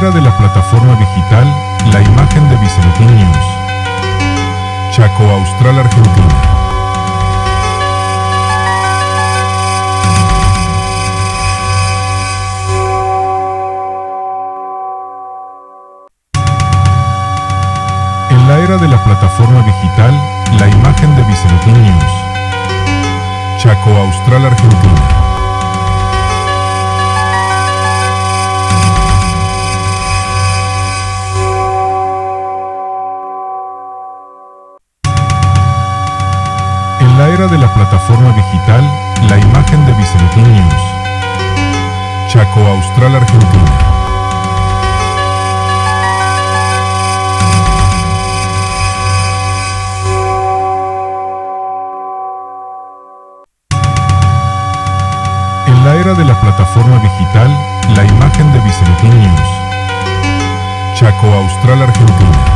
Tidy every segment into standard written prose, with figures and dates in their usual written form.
era de la plataforma digital, la imagen de Bizantín News. Chaco Austral, Argentina. En la era de la plataforma digital, la imagen de Bizantín News. Chaco Austral, Argentina. En la era de la plataforma digital, la imagen de Bizantín News. Chaco Austral, Argentina. En la era de la plataforma digital, la imagen de Bizantín News. Chaco Austral, Argentina.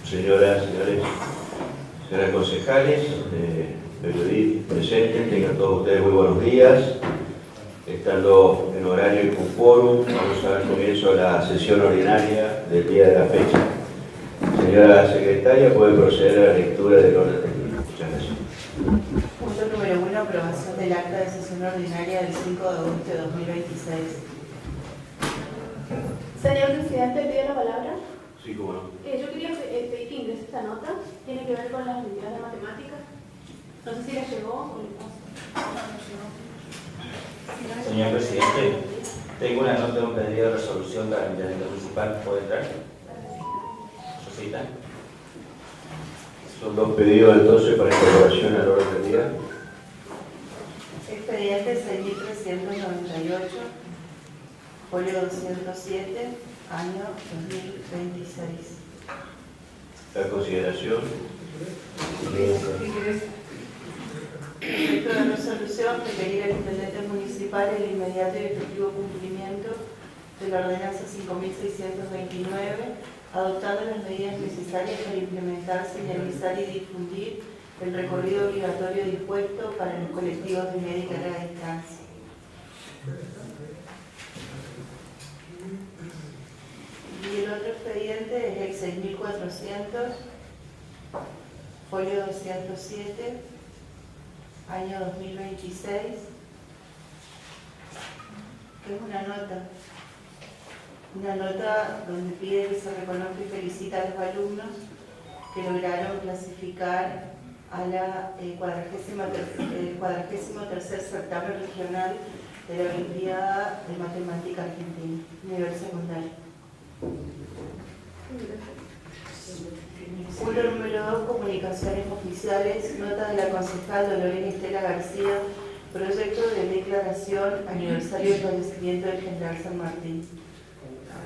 Señoras, señores concejales, periodistas presentes, tengan todos ustedes muy buenos días. Estando en horario y con quórum, vamos a dar comienzo a la sesión ordinaria del día de la fecha. Señora secretaria, puede proceder a la lectura del orden del día. Muchas gracias. Punto número 1, aprobación del acta de sesión ordinaria del 5 de agosto de 2026. Señor presidente, ¿pide la palabra? Sí, cómo no. Yo quería pedir que ingrese esta nota. Tiene que ver con las unidades de matemáticas. No sé si le llegó o le pasó. Señor presidente, tengo una nota de un pedido de resolución para el ayuntamiento municipal. ¿Puede entrar? ¿Suscita? Son dos pedidos entonces para incorporación al orden del día. Expediente 6.398, folio 207, año 2026. La consideración. Expediente resolución requerir al intendente municipal el inmediato y efectivo cumplimiento de la ordenanza 5629, adoptando las medidas necesarias para implementar, señalizar y difundir el recorrido obligatorio dispuesto para los colectivos de media y larga distancia. Y el otro expediente es el 6400, folio 207, año 2026, que es una nota donde pide que se reconozca y felicita a los alumnos que lograron clasificar a la 43º certamen regional de la Olimpiada de Matemática Argentina, nivel secundario. Punto número 2, comunicaciones oficiales. Nota de la concejal Dolores Estela García, proyecto de declaración aniversario del fallecimiento del general San Martín.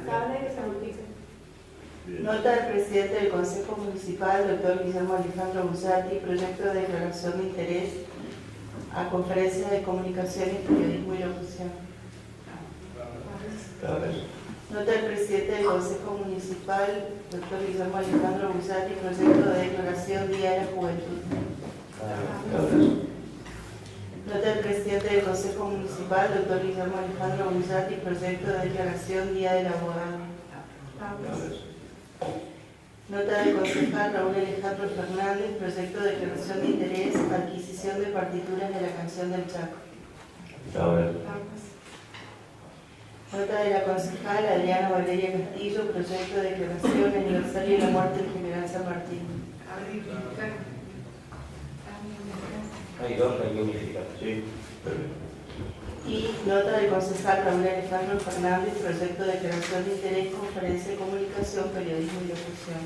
Hable que se notice. Nota del presidente del Consejo Municipal, doctor Guillermo Alejandro Buzzati, proyecto de declaración de interés a conferencia de comunicaciones, periodismo y locución. Nota del presidente del Consejo Municipal, doctor Guillermo Alejandro Buzzati, proyecto de declaración Día de la Juventud. Nota del presidente del Consejo Municipal, doctor Guillermo Alejandro Buzzati, proyecto de declaración Día del Abogado. Nota del concejal Raúl Alejandro Fernández, proyecto de declaración de interés, adquisición de partituras de la canción del Chaco. Nota de la concejal Adriana Valeria Castillo, proyecto de declaración aniversario de la muerte del general San Martín. Hay dos que hay que unificar. Sí, perfecto. Y nota del concejal Raúl Alejandro Fernández, proyecto de declaración de interés, conferencia de comunicación, periodismo y locución.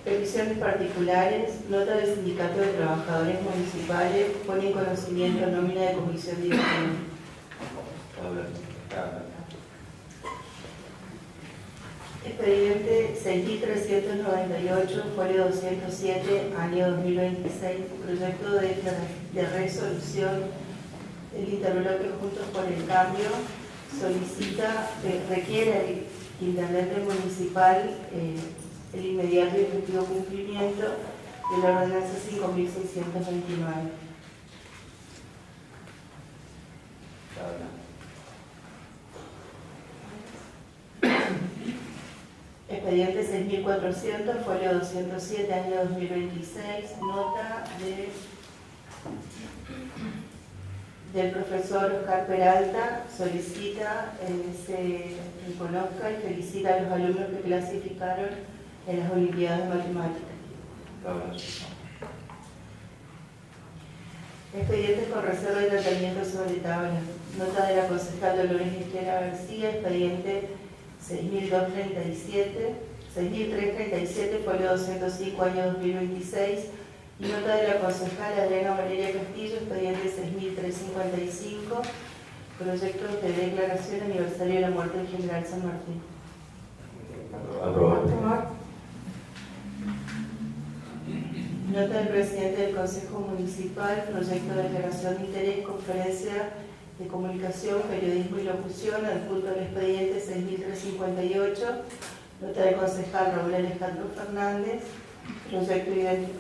Peticiones particulares. Nota del Sindicato de Trabajadores Municipales, pone en conocimiento nómina de comisión directiva. Expediente 6398, folio 207, año 2026, proyecto de resolución del interbloque Juntos por el Cambio, requiere al intendente municipal el inmediato y efectivo cumplimiento de la ordenanza 5629. Expediente 6400, folio 207, año 2026, nota del profesor Oscar Peralta, solicita se reconozca y felicita a los alumnos que clasificaron en las Olimpiadas de Matemáticas. Expedientes con reserva de tratamiento sobre tabla. Nota de la concejal Dolores Estela García, expediente 6337, folio 205, año 2026, y nota de la concejal Adriana Valeria Castillo, expediente 6355, proyecto de declaración aniversario de la muerte del general San Martín. Aprobado. Nota del presidente del Consejo Municipal, proyecto de declaración de interés, conferencia de comunicación, periodismo y locución, adjunto al expediente 6358, nota del concejal Raúl Alejandro Fernández, proyecto idéntico.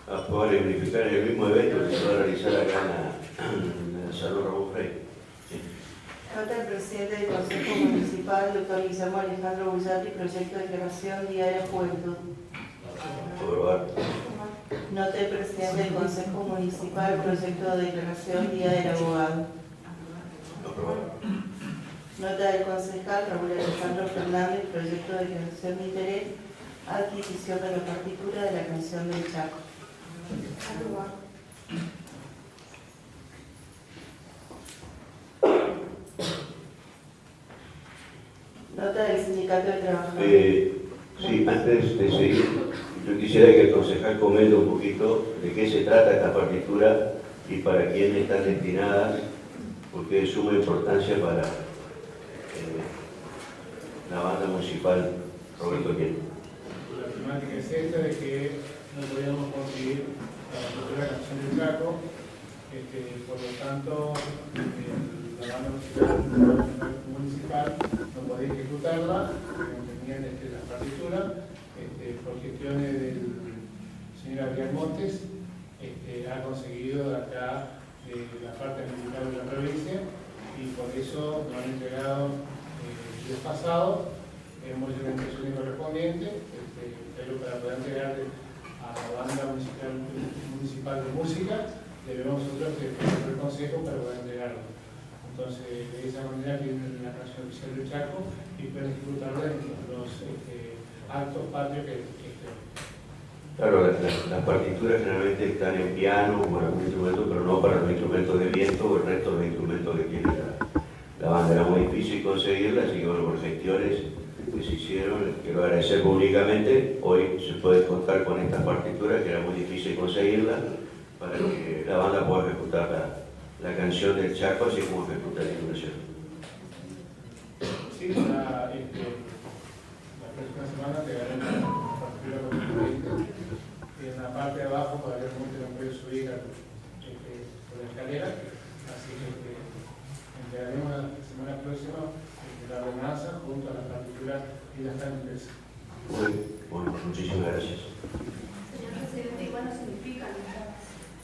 Aprobar y verificar el mismo evento que se va a realizar acá en el Salón Ramón Frey. Sí. Nota del presidente del Consejo Municipal, doctor Guillermo Alejandro Buzzati, proyecto de declaración Día de la Juventud. Aprobar. Nota del presidente del Consejo Municipal, proyecto de declaración Día del Abogado. Aprobar. Nota del concejal Raúl Alejandro Fernández, proyecto de declaración de interés, adquisición de la partitura de la canción del Chaco. Nota del Sindicato de Trabajadores. Sí, antes de seguir, yo quisiera que el concejal comente un poquito de qué se trata esta partitura y para quién están destinadas, porque es de suma importancia para la banda municipal Roberto quiere. La temática es esta de que no podíamos conseguir la cultura de la canción de Chaco, por lo tanto la banda municipal no podía ejecutarla, no tenían la partitura, por gestiones del señor Adrián Montes, ha conseguido de acá la parte municipal de la provincia y por eso nos han entregado el día pasado. Hemos hecho la impresión correspondiente, pero para poder entregarle a la banda municipal de música, debemos nosotros hacer el consejo para poder entregarlo. Entonces, de esa manera tienen la canción oficial del Chaco y pueden disfrutarla en los actos patrios que estén. Claro, las partituras generalmente están en piano o en algún instrumento, pero no para los instrumentos de viento o el resto de los instrumentos que tiene la banda. Era muy difícil conseguirla, así que bueno, por gestiones que se hicieron, quiero agradecer públicamente. Hoy se puede contar con estas partituras, que era muy difícil conseguirla, para que la banda pueda ejecutar la canción del Chaco, así como ejecuta la inundación. Sí, la próxima semana te daré una partitura correspondiente. En la parte de abajo, probablemente no puede subir por la escalera, así que entregaremos la semana próxima la ordenanza junto a la partitura y la impresa. Bueno, muchísimas gracias. Señor presidente, ¿y cuándo significan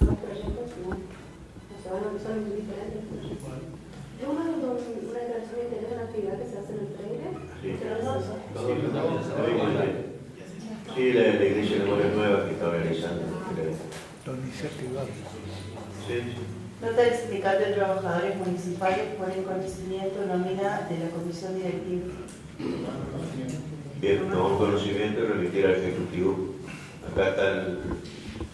los proyectos? No se van a usar muy diferentes. Yo una declaración de interés de una actividad que se hace en el trailer. Sí, la iglesia de Memorias Nuevas que está organizando. Sí. Nota del Sindicato de Trabajadores Municipales pone en conocimiento nómina de la Comisión Directiva. Bien, tomamos conocimiento y remitir al Ejecutivo. Acá está el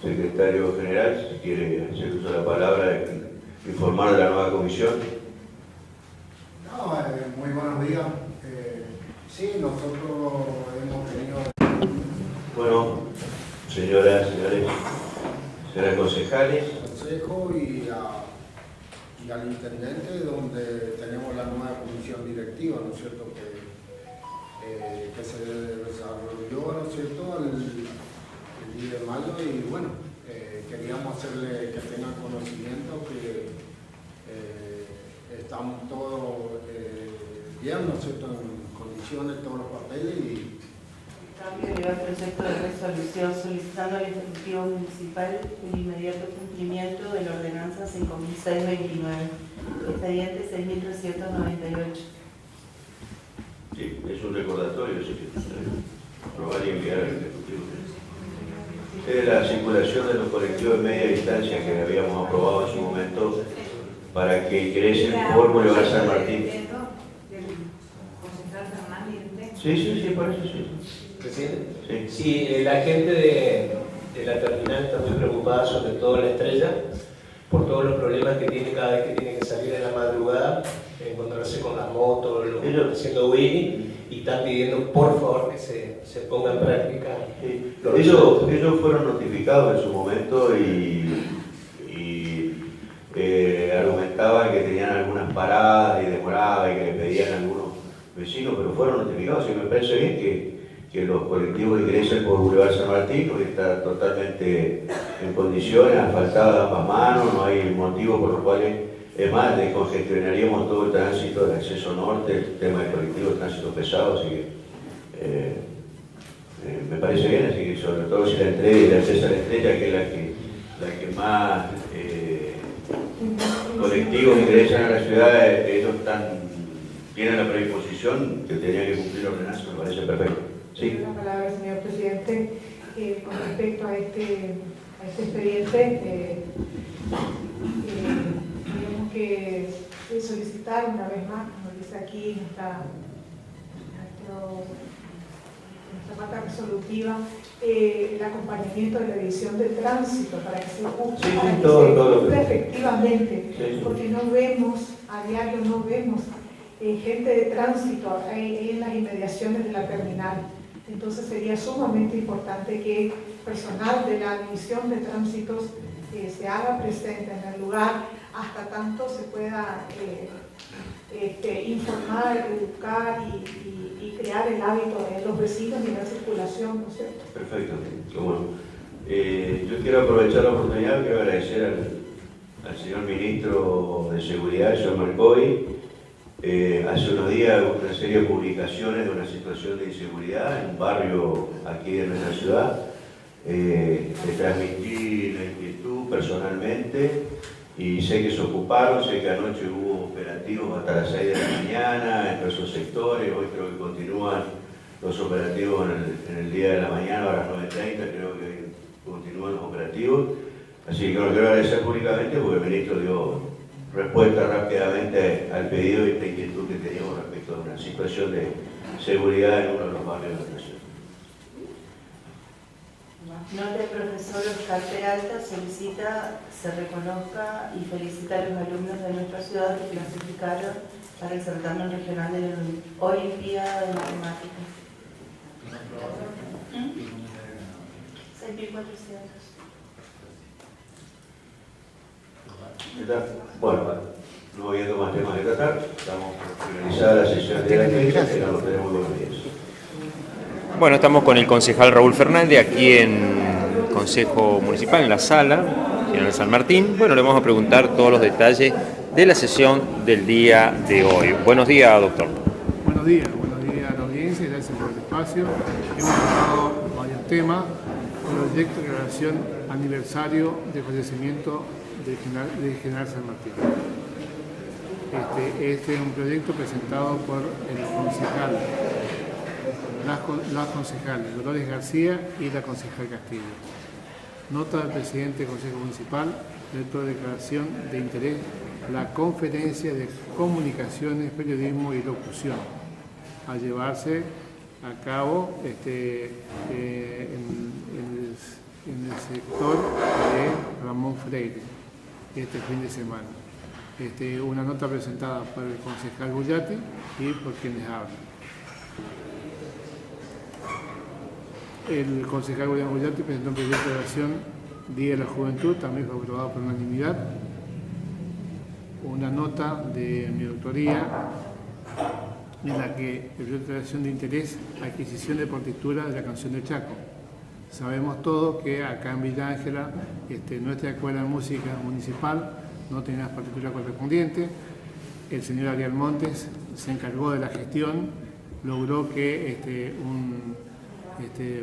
secretario general, si quiere hacer uso de la palabra, informar de la nueva comisión. No, muy buenos días. Sí, nosotros hemos tenido... Bueno, señoras, señores, señoras concejales. Consejo y al intendente, donde tenemos la nueva comisión directiva, ¿no es cierto?, que se desarrolló, ¿no es cierto?, el 10 de mayo, y bueno, queríamos hacerle que tengan conocimiento que estamos todos bien, ¿no es cierto?, en condiciones, todos los papeles y... Cambio lleva el proyecto de resolución solicitando al Ejecutivo Municipal el inmediato cumplimiento de la ordenanza 5629, expediente 6398. Sí, es un recordatorio, sí, aprobar y enviar al Ejecutivo. Es la circulación de los colectivos de media distancia que habíamos aprobado en su momento para que ingresen por Boulevard San Martín. Sí, por eso sí. ¿Presidente? Sí, la gente de la terminal está muy preocupada, sobre todo la Estrella, por todos los problemas que tiene cada vez que tiene que salir en la madrugada, encontrarse con las motos, haciendo Willy, y están pidiendo por favor que se ponga en práctica. Sí. Ellos fueron notificados en su momento y argumentaban que tenían algunas paradas y demoraban y que le pedían a algunos vecinos, pero fueron notificados y me parece bien que los colectivos ingresen por Boulevard San Martín, porque está totalmente en condiciones, asfaltada de ambas manos, no hay motivo por los cuales, es más, descongestionaríamos todo el tránsito del acceso norte, el tema del colectivo, el tránsito pesado, así que me parece bien, así que sobre todo si la entrega y la acceso a la Estrella, que es la que más colectivos ingresan a la ciudad, ellos tienen la predisposición que tenían que cumplir la ordenanza, me parece perfecto. Sí. La palabra, señor presidente, con respecto a este expediente, tenemos que solicitar una vez más, como dice aquí nuestra parte resolutiva, el acompañamiento de la división de tránsito para que se cumpla efectivamente, porque no vemos, a diario no vemos gente de tránsito en las inmediaciones de la terminal. Entonces sería sumamente importante que personal de la división de tránsitos se haga presente en el lugar hasta tanto se pueda informar, educar y crear el hábito de los vecinos y la circulación, ¿no es cierto? Perfecto. Bueno, yo quiero aprovechar la oportunidad, quiero agradecer al señor Ministro de Seguridad, el señor Marcoy. Hace unos días una serie de publicaciones de una situación de inseguridad en un barrio aquí de nuestra ciudad. Le transmití la inquietud personalmente y sé que se ocuparon, sé que anoche hubo operativos hasta las 6 de la mañana en esos sectores, hoy creo que continúan los operativos en el día de la mañana, a las 9:30 creo que continúan los operativos. Así que lo quiero agradecer públicamente porque el ministro dio respuesta rápidamente al pedido y esta inquietud que teníamos respecto a una situación de seguridad en uno de los barrios de nuestra ciudad. Nota del profesor Oscar Peralta solicita se reconozca y felicita a los alumnos de nuestra ciudad que clasificaron para el certamen regional de la Olimpiada de Matemáticas. 6.400. Bueno, no habiendo más temas que tratar, estamos por finalizar la sesión de la iglesia, que nos tenemos buenos días. Bueno, estamos con el concejal Raúl Fernández aquí en el Consejo Municipal, en la sala General San Martín. Bueno, le vamos a preguntar todos los detalles de la sesión del día de hoy. Buenos días, doctor. Buenos días a la audiencia, gracias por el espacio. Hemos tratado varios temas, proyecto de declaración aniversario de fallecimiento de General San Martín. Este es un proyecto presentado por el concejal, las concejales Dolores García y la concejal Castillo. Nota del presidente del Consejo Municipal, proyecto de declaración de interés, la Conferencia de Comunicaciones, Periodismo y Locución, a llevarse a cabo en el sector de Ramón Freire este fin de semana. Una nota presentada por el concejal Bullati y por quienes hablan. El concejal William Bullati presentó un proyecto de declaración Día de la Juventud, también fue aprobado por unanimidad. Una nota de mi autoría en la que el proyecto de declaración de interés, adquisición de partitura de la canción del Chaco. Sabemos todos que acá en Villa Ángela, nuestra escuela de música municipal no tenía las partituras correspondientes. El señor Ariel Montes se encargó de la gestión, logró que un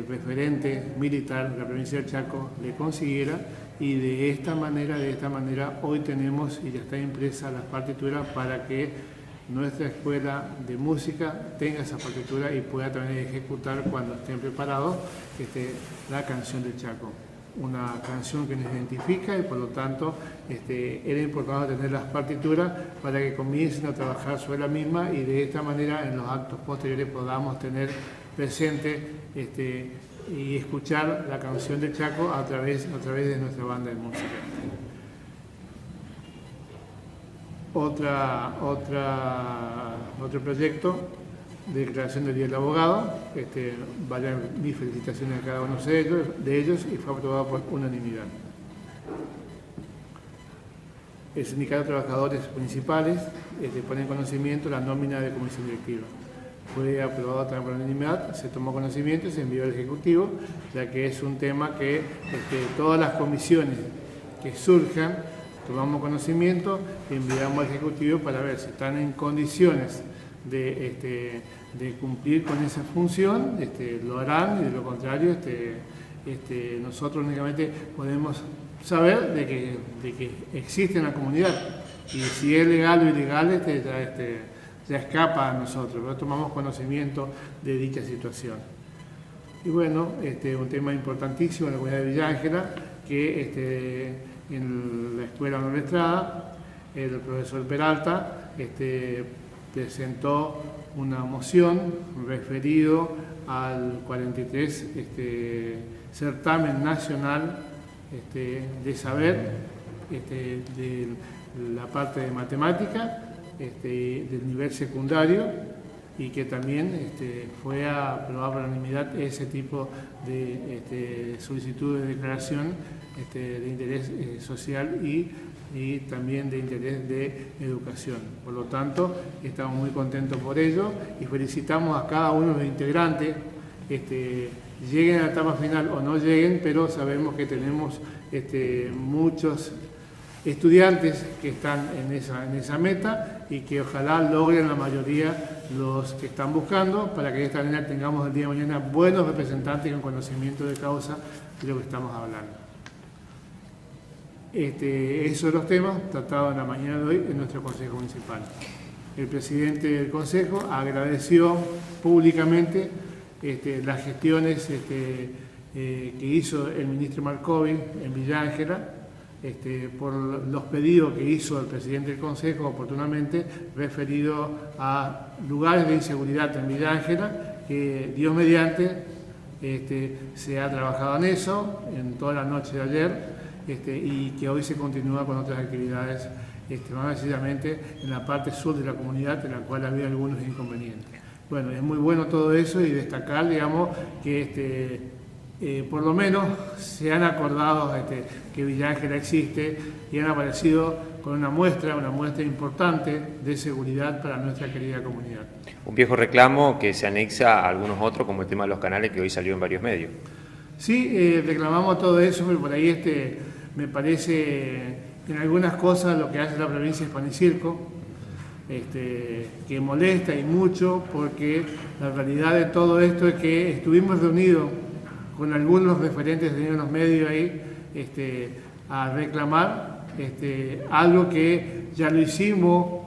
referente militar de la provincia del Chaco le consiguiera, y de esta manera hoy tenemos y ya está impresa las partituras para que nuestra escuela de música tenga esa partitura y pueda también ejecutar cuando estén preparados la canción del Chaco. Una canción que nos identifica y por lo tanto era importante tener las partituras para que comiencen a trabajar sobre la misma y de esta manera en los actos posteriores podamos tener presente y escuchar la canción del Chaco a través de nuestra banda de música. Otro proyecto de declaración del Día del Abogado, vayan mis felicitaciones a cada uno de ellos y fue aprobado por unanimidad. El Sindicato de Trabajadores Municipales pone en conocimiento la nómina de comisión directiva. Fue aprobado también por unanimidad, se tomó conocimiento y se envió al Ejecutivo, ya que es un tema que todas las comisiones que surjan, tomamos conocimiento y enviamos al Ejecutivo para ver si están en condiciones de cumplir con esa función, lo harán, y de lo contrario nosotros únicamente podemos saber de que existe en la comunidad, y si es legal o ilegal ya escapa a nosotros, pero tomamos conocimiento de dicha situación. Y bueno, un tema importantísimo en la comunidad de Villa Ángela, que en la Escuela Manuel Estrada, el profesor Peralta presentó una moción referido al 43 certamen nacional de saber de la parte de matemática del nivel secundario, y que también fue aprobado por unanimidad ese tipo de solicitud de declaración de interés social y y también de interés de educación. Por lo tanto, estamos muy contentos por ello y felicitamos a cada uno de los integrantes, lleguen a la etapa final o no lleguen, pero sabemos que tenemos muchos estudiantes que están en esa meta y que ojalá logren la mayoría los que están buscando, para que de esta manera tengamos el día de mañana buenos representantes con conocimiento de causa de lo que estamos hablando. Esos son los temas tratados en la mañana de hoy en nuestro Consejo Municipal. El presidente del Consejo agradeció públicamente las gestiones que hizo el ministro Markovi en Villa Ángela, por los pedidos que hizo el presidente del Consejo oportunamente referido a lugares de inseguridad en Villa Ángela, que Dios mediante se ha trabajado en eso en toda la noche de ayer y que hoy se continúa con otras actividades, más precisamente en la parte sur de la comunidad, en la cual había algunos inconvenientes. Bueno, es muy bueno todo eso y destacar, digamos, que por lo menos se han acordado que Villa Ángela existe y han aparecido con una muestra importante de seguridad para nuestra querida comunidad. Un viejo reclamo que se anexa a algunos otros, como el tema de los canales, que hoy salió en varios medios. Sí, reclamamos todo eso, pero por ahí me parece en algunas cosas lo que hace la provincia de Pan y Circo, que molesta y mucho, porque la realidad de todo esto es que estuvimos reunidos con algunos referentes de los medios ahí a reclamar algo que ya lo hicimos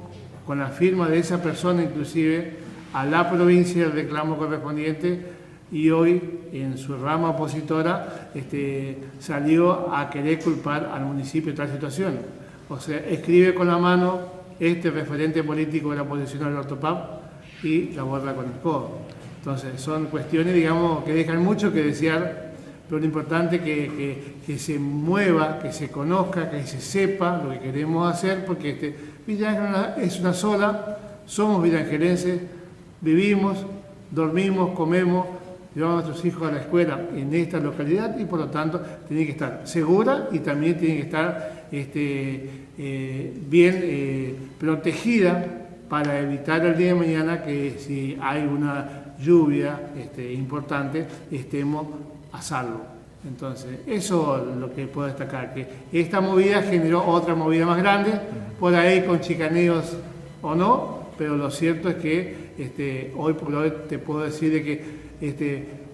con la firma de esa persona, inclusive a la provincia el reclamo correspondiente, y hoy en su rama opositora salió a querer culpar al municipio de tal situación. O sea, escribe con la mano referente político de la oposición al ortopap y la borra con el codo. Entonces son cuestiones, digamos, que dejan mucho que desear, pero lo importante es que se mueva, que se conozca, que se sepa lo que queremos hacer, porque Villa Ángela es una sola, somos villangelenses, vivimos, dormimos, comemos, llevamos a nuestros hijos a la escuela en esta localidad y por lo tanto tiene que estar segura y también tiene que estar bien protegida para evitar el día de mañana que si hay una lluvia importante estemos a salvo. Entonces, eso es lo que puedo destacar, que esta movida generó otra movida más grande, por ahí con chicaneos o no, pero lo cierto es que hoy por hoy te puedo decir de que,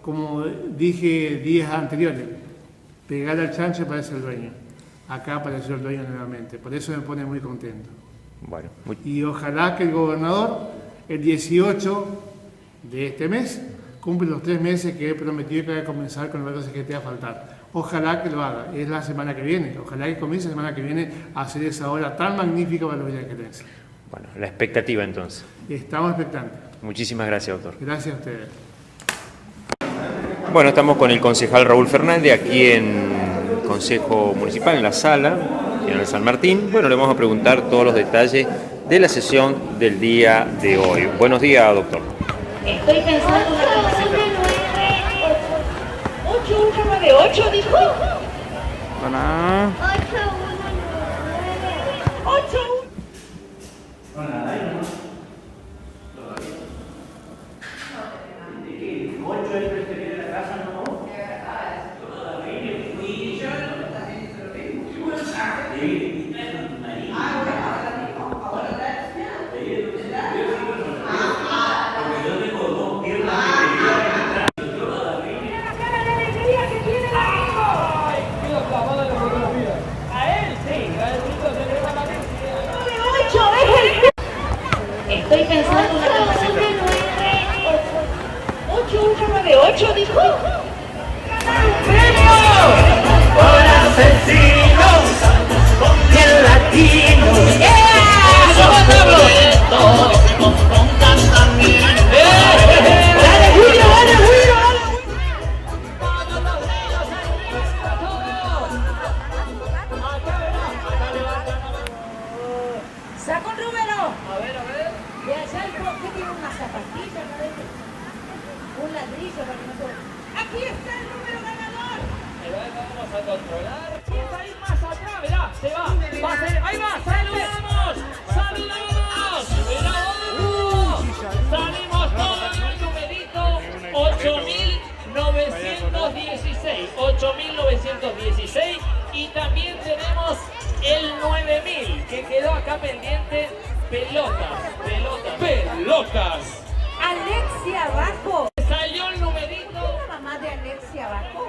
como dije días anteriores, pegar al chancho parece el dueño. Acá apareció el dueño nuevamente, por eso me pone muy contento. Bueno, Y ojalá que el gobernador, el 18 de este mes, cumple los 3 meses que he prometido que va a comenzar con las cosas que te va a faltar. Ojalá que lo haga, es la semana que viene, ojalá que comience la semana que viene a hacer esa obra tan magnífica para los villagelenses. Bueno, la expectativa entonces. Estamos expectantes. Muchísimas gracias, doctor. Gracias a ustedes. Bueno, estamos con el concejal Raúl Fernández aquí en Consejo Municipal, en la sala, en el San Martín. Bueno, le vamos a preguntar todos los detalles de la sesión del día de hoy. Buenos días, doctor. Estoy pensando en una 8198, dijo. Hola. 8198. Estoy pensando en una 8198, dijo. ¡Premio! Por asesinos, con el latino. ¡Somos todos! Con cantamiento. ¡Dale, Julio, dale, Julio, dale! ¡Saca un número! A ver. De allá el que tiene una zapatilla, un ladrillo para que no se... ¡Aquí está el número ganador! Vamos a controlar. Si está ahí más atrás, mirá, se va a hacer 8.916 y también tenemos el 9.000 que quedó acá pendiente. Pelotas. Alexia Bajo. Salió el numerito. ¿La mamá de Alexia Bajo?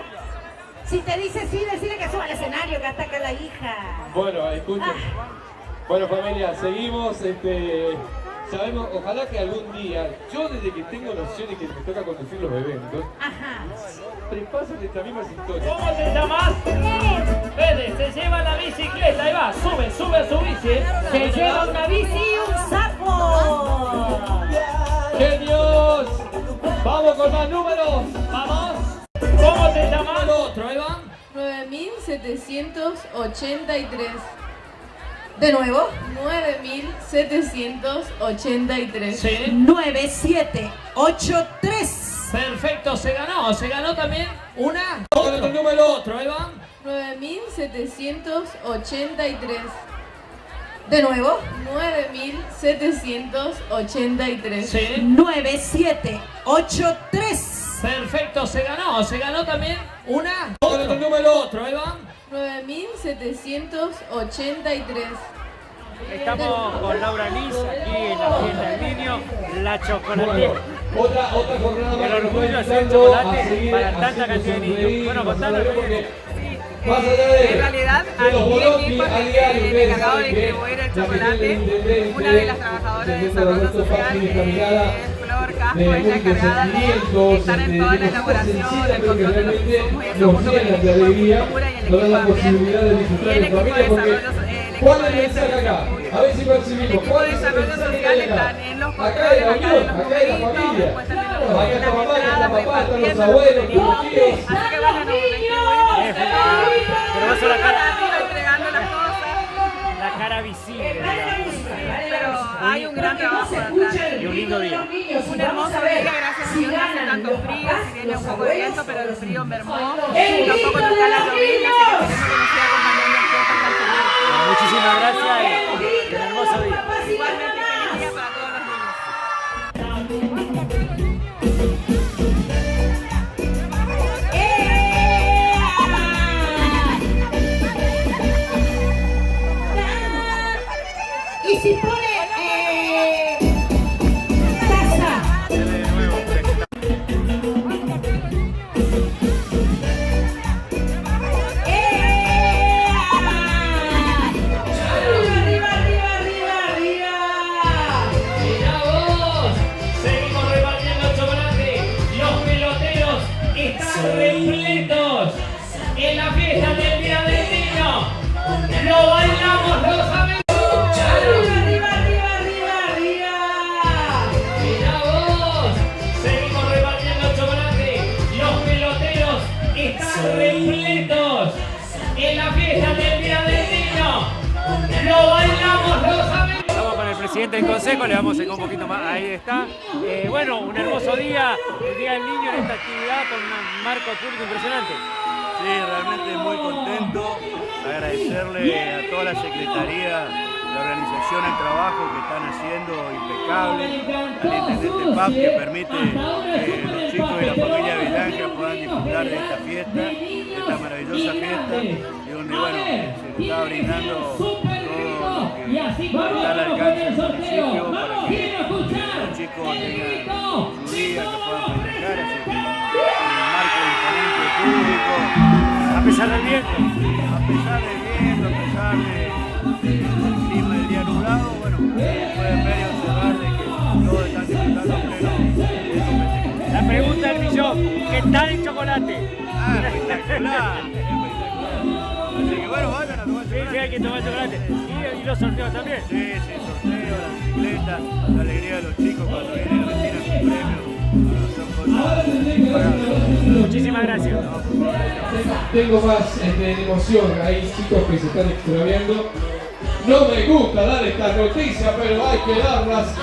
Si te dice sí, decirle que suba al escenario, que hasta acá la hija. Bueno, escuchen. Bueno, familia, seguimos. Sabemos, ojalá que algún día, yo desde que tengo nociones que me toca conducir los eventos, prepasan esta misma historia. ¿Cómo te llamas? Fede, se lleva la bicicleta, ahí va, sube a su bici. Se lleva una bici y un sapo. ¡Genios! ¡Vamos con más números! ¡Vamos! ¿Cómo te llamas? El otro, ahí va. 9.783. De nuevo. 9.783. Sí. 9783. Perfecto, se ganó también una. Otro número, otro, ahí va. 9.783. De nuevo. 9.783. Sí. 9783. Perfecto, se ganó también una. Otro número, otro, ahí va. 9.783. Estamos con Laura Liz aquí en la fiesta del niño, la chocolate. Otra jornada más. El orgullo de hacer chocolate para tanta cantidad de niños. Bueno, contanos. Más allá de en realidad, a mi equipo que es el encargado de distribuir el chocolate, una de las trabajadoras de desarrollo social, Flor Casco, es la encargada de estar en toda la elaboración, el control de los insumos, y eso junto con el equipo de cultura y el equipo de ambiente, y el equipo de desarrollo social. ¿Cuál es el mensaje acá? A ver si percibimos. El equipo de desarrollo social están en los controles, acá en los numeritos, después también en las entradas, repartiendo los contenidos. Así que bueno, nos distribuimos Pero vas a la cara, entregando las cosas. la cara visible, digamos. Pero hay un gran trabajo detrás. Y un lindo día. Un hermoso día, gracias a Dios, no hace tanto frío, si viene un poco de viento, pero el frío mermó. Tampoco nos está la llovizna, así que esperemos que nos siga acompañando el tiempo hasta el final. Muchísimas gracias y un hermoso día. Igualmente, feliz día para todos los niños. Y si pone taza. ¡Mirá vos! Seguimos repartiendo chocolate. Los peloteros están repletos en la fiesta del Día del Niño. Lo bailamos, lo sabemos. Mirá vos, seguimos repartiendo chocolate. Los peloteros están repletos en la fiesta del Día del Niño. Lo bailamos, lo sabemos. Estamos con el presidente del consejo, le vamos a acercar un poquito más. Ahí está. Bueno, un hermoso día, el Día del Niño en esta actividad con un marco público impresionante. Sí, realmente muy contento, agradecerle a toda la Secretaría, la organización, el trabajo que están haciendo impecable, al intendente PAP que permite que los chicos y la familia Vilange puedan disfrutar de esta fiesta, de esta maravillosa fiesta, y donde bueno, se le está brindando todo lo que está al alcance del municipio para que los chicos tengan su día, que puedan festejar, así que un marco imponente público. A pesar del viento. A pesar del viento, a pesar del clima del día nublado, bueno, pueden ver y observar de que todos están disfrutando pleno de estos festejos. La pregunta del millón, ¿qué tal el chocolate? Espectacular, espectacular. Así que bueno, vayan a tomar chocolate. Sí, hay que tomar chocolate. Y los sorteos también. Sí, sorteos, la bicicleta, la alegría de los chicos cuando vienen a retirar sus premios. Son cosas impagables. Muchísimas gracias. Tengo más emoción, hay chicos que se están extraviando. No me gusta dar esta noticia, pero hay que darlas.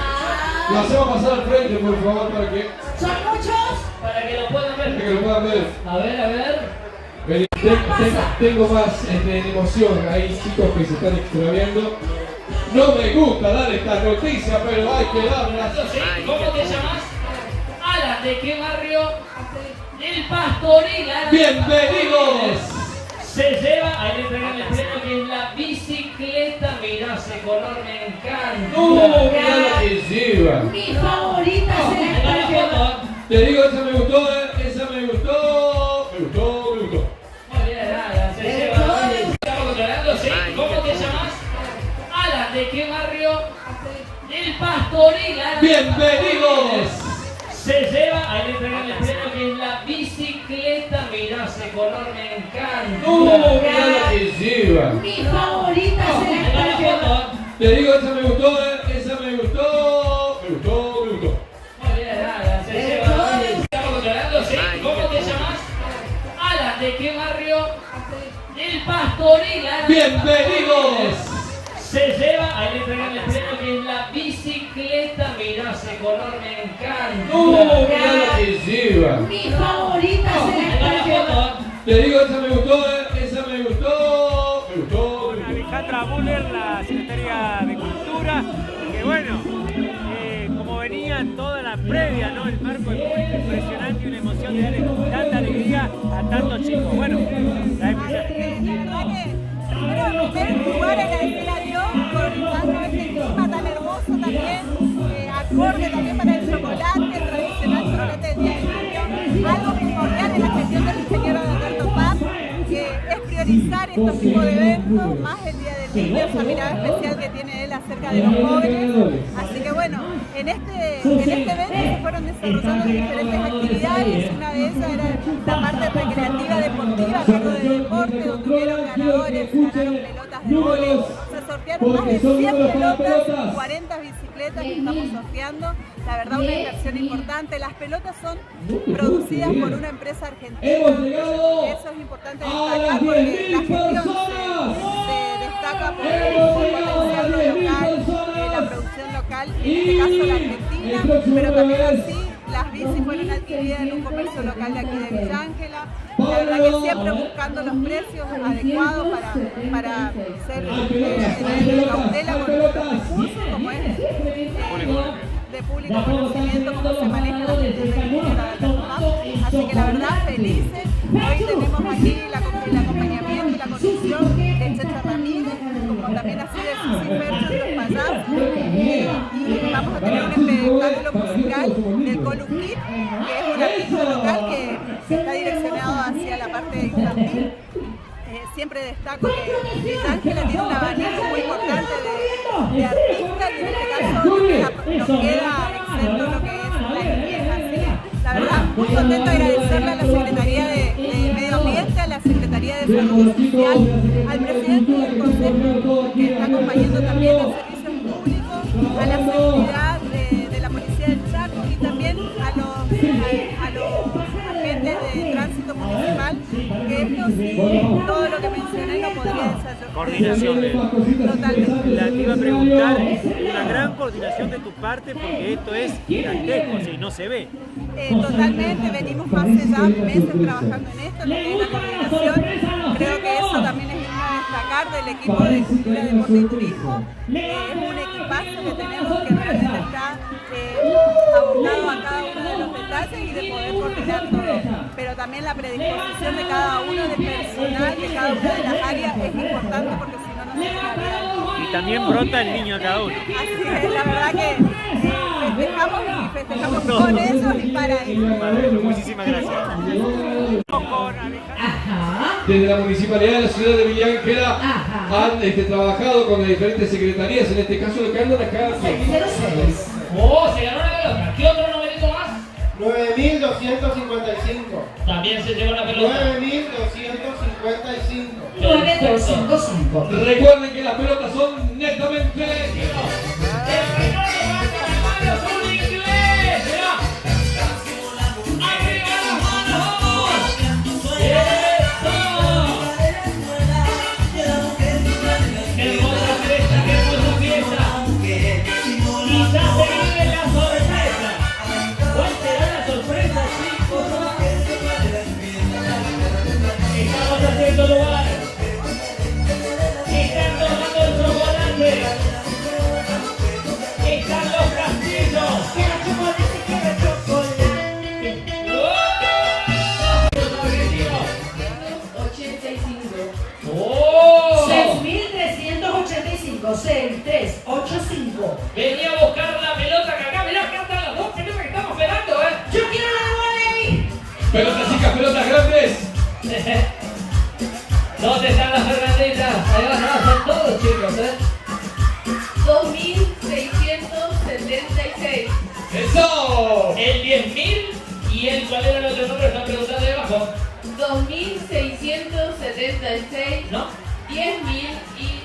Lo hacemos pasar al frente, por favor, para que... ¿Son muchos? Para que lo puedan ver. Para que lo puedan ver. A ver. Tengo más emoción, hay chicos que se están extraviando. No me gusta dar esta noticia, pero hay que darlas. ¿Cómo te llamas? Alan. ¿de qué barrio? El Pastoril. ¡Bienvenidos! Se lleva, ahí le entregan el premio que es la bicicleta. Mirá ese color, me encanta. Mirá lo que lleva. Mi favorita es la foto. Te digo, esa me gustó, esa me gustó. Me gustó. Muy bien, Alan, se lleva. Estamos controlando, ¿sí? ¿Cómo te llamas? Alan, ¿de qué barrio? El Pastoril. ¡Bienvenidos! Se lleva, ahí le entregan el premio que es la bicicleta. Mirá ese color, me encanta. Mirá lo que lleva. Mi favorita es la foto. Te digo, esa me gustó, esa me gustó. Me gustó. Muy bien, Alan, se lleva. Estamos controlando, ¿sí? ¿Cómo te llamas? Alan, ¿de qué barrio? El Pastoril. ¡Bienvenidos! Se lleva, ahí le entregan el premio que es la bicicleta. Mirá ese color, me encanta. Mirá lo que lleva. Mi favorita es la foto. Te digo, esa me gustó, esa me gustó. Me gustó. Alejandra Müller, la secretaria de Cultura, que bueno, como venía toda la previa, ¿no? El marco de público impresionante y una emoción de darle tanta alegría a tantos chicos. Bueno, la En primer lugar, agradecer a Dios por darnos este clima tan hermoso también, acorde también para el chocolate, el tradicional chocolate del Día del Niño. Algo primordial en la gestión del ingeniero Alberto Paz, que es priorizar estos tipos de eventos, más el Día del Niño, esa mirada especial que tiene él acerca de los jóvenes. Así que bueno, en este evento se fueron desarrollando diferentes actividades. Una de ellas era la parte recreativa deportiva, a cargo de deporte, donde hubieron ganadores, ganaron pelotas de vóley, se sortearon más de 100 pelotas, 40 bicicletas que estamos sorteando. La verdad, una inversión importante. Las pelotas son producidas por una empresa argentina. Eso es importante destacar porque la gestión se destaca por potenciar lo local, la producción local, en este caso la argentina, pero también así las bicis fueron adquiridas en un comercio local de aquí de Villa Ángela. La verdad que siempre buscando los precios adecuados para ser tener cautela con los recursos, como es de público conocimiento, cómo se maneja la gestión del niño. Así que la verdad, felices. Hoy tenemos aquí el acompañamiento y la conducción de Checha Ramírez, como también así de Susi Fercho, los payasos. Y vamos a tener un espectáculo musical del Coluquín, que es un artista local que está direccionado hacia la parte infantil. Siempre destaco que Villa Ángela tiene un abanico muy importante de artistas y en este caso nos queda exento lo que es la niñez. Así que la verdad, muy contenta de agradecerle a la Secretaría de Medio Ambiente, a la Secretaría de Desarrollo Social, al presidente del Consejo que está acompañando también los servicios públicos, a la seguridad de la Policía del Chaco y también a los agentes de tránsito municipal, que esto sí, todo lo que mencioné no podría desarrollar. Coordinación Totalmente. Te iba a preguntar, una gran coordinación de tu parte porque esto es gigantesco, o sea, no se ve. Totalmente, venimos hace ya meses trabajando en esto, lo que es la coordinación. Creo que eso también es digno de destacar del equipo de Cultura, Deporte y Turismo. Es un equipazo que tenemos que realmente está abordado a cada uno de los detalles y de poder coordinar todo. Pero también la predisposición de cada uno de personal de cada una de las áreas es importante porque si no, no se lograría. Y también brota el niño a cada uno. Así es, la verdad que festejamos con ellos y para ellos. Muchísimas gracias. Desde la Municipalidad de la Ciudad de Villa Ángela han trabajado con las diferentes secretarías, en este caso lo que andan acá. ¡Oh, se ganó la pelota! ¿Qué otro numerito más? 9.255. También se llevó la pelota. 9.255. 9.255. Recuerden que las pelotas son netamente... Lugar. Están tomando el chocolate. Están los castillos. el 10.000 y el cuál era el otro número, están preguntando debajo. 2.676, ¿no? 10.000 y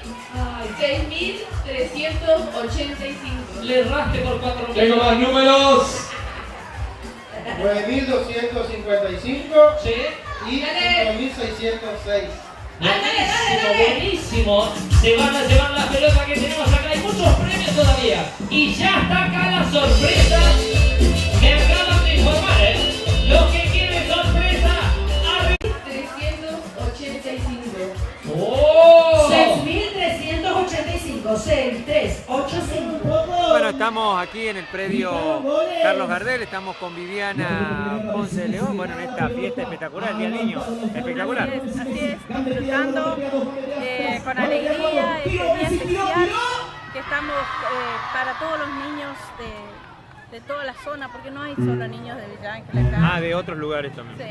6.385. Le raste por 4.000. Tengo más números. 9.255 sí. y 5.606. Buenísimo, buenísimo. Se van a llevar las pelotas que tenemos acá. Hay muchos premios todavía. Y ya está acá la sorpresa. Me acaban de informar, ¿eh? Los que quieren sorpresa, 385. ¡Oh! 6.385, 6.385. Bueno, estamos aquí en el predio Carlos Gardel, estamos con Viviana Ponce de León, bueno, en esta fiesta espectacular, el Día del Niño, espectacular. Así es, disfrutando con alegría este día especial que estamos para todos los niños de toda la zona, porque no hay solo niños de Villa Ángel acá. Ah, de otros lugares también. Sí,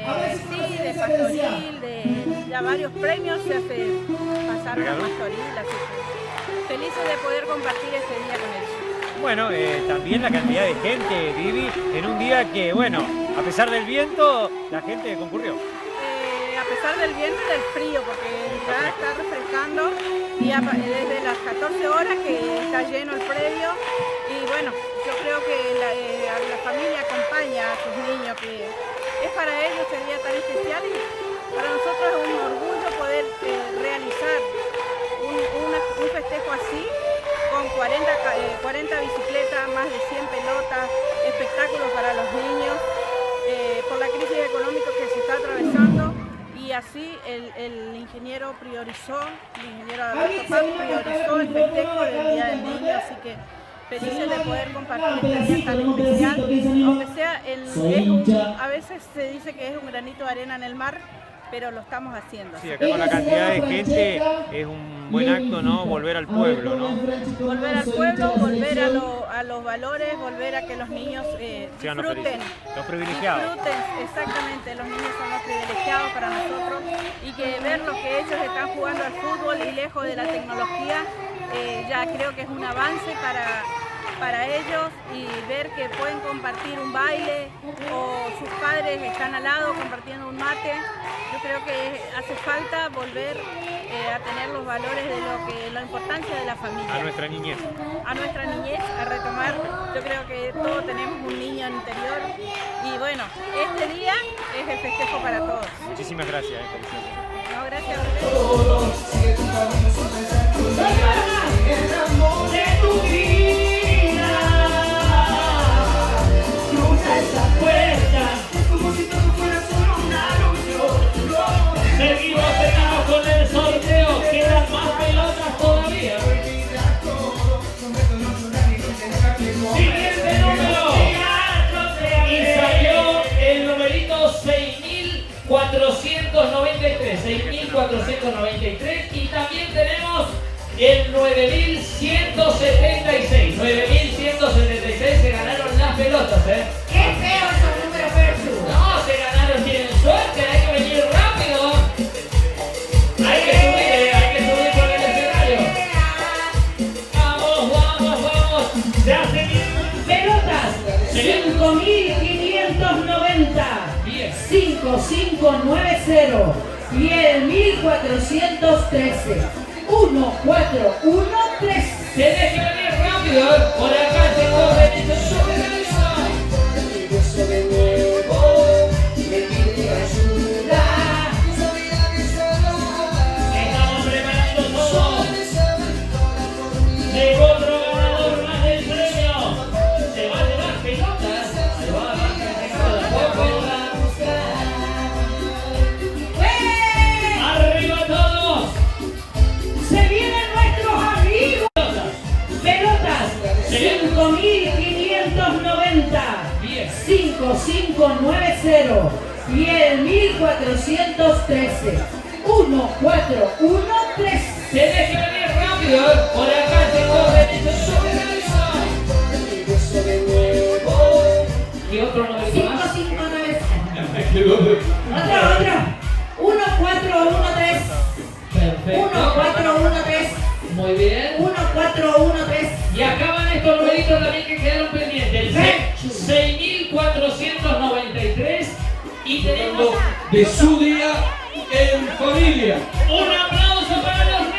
de Pastoril, de ya varios premios se hace pasar a Pastoril, así que felices de poder compartir este día con ellos. Bueno, también la cantidad de gente, Vivi, en un día que, bueno, a pesar del viento, la gente concurrió. A pesar del viento y del frío, porque ya está refrescando y desde las 14 horas que está lleno el predio y bueno, yo creo que la familia acompaña a sus niños, que es para ellos ese día tan especial y para nosotros es un orgullo poder realizar un festejo así con 40 bicicletas, más de 100 pelotas, espectáculos para los niños, por la crisis económica que se está atravesando. Y así el ingeniero Alberto Paz priorizó el festejo del Día del Niño, así que felices de poder compartir este día tan especial, aunque sea a veces se dice que es un granito de arena en el mar, pero lo estamos haciendo. Sí, acá con la cantidad de gente es un buen acto, ¿no? Volver al pueblo, ¿no? Volver al pueblo, volver a los valores, volver a que los niños disfruten. Los privilegiados. Disfruten, exactamente, los niños son los privilegiados para nosotros y que ver lo que ellos están jugando al fútbol y lejos de la tecnología, ya creo que es un avance para ellos, y ver que pueden compartir un baile o sus padres están al lado compartiendo un mate. Yo creo que hace falta volver a tener los valores de la importancia de la familia. A nuestra niñez. A nuestra niñez, a retomar. Yo creo que todos tenemos un niño interior y bueno, este día es el festejo para todos. Muchísimas gracias. Felicidades. No, gracias a Seguimos con el sorteo, quedan más pelotas todavía. Siguiente número. Y salió el numerito 6.493. 6.493. Y también tenemos el 9.176. 9.176 se ganaron las pelotas, ¿eh? ¡Qué feo esos números versus! No, se ganaron, tienen suerte, hay que venir rápido. Hay que subir por el escenario. Vamos, vamos, vamos. Se hacen Pelotas, 5.590, 5590 y el 1413. 1413. Tenés que venir rápido, por acá tengo estamos preparando todo. Llegó otro ganador más del premio. Se va a llevar pelotas. Ahí va, arriba todos. Se vienen nuestros amigos. Pelotas, 5.590, 5590 y el 1413. 1413. Tenés que venir rápido, por acá tengo ¿y otro numerito más? 5590. Otro. 1413. Perfecto. 1413. Muy bien. 1413. Y acá van estos numeritos también que quedaron pendientes. El 6.493 y tenemos de su día en familia. un aplauso para los niños.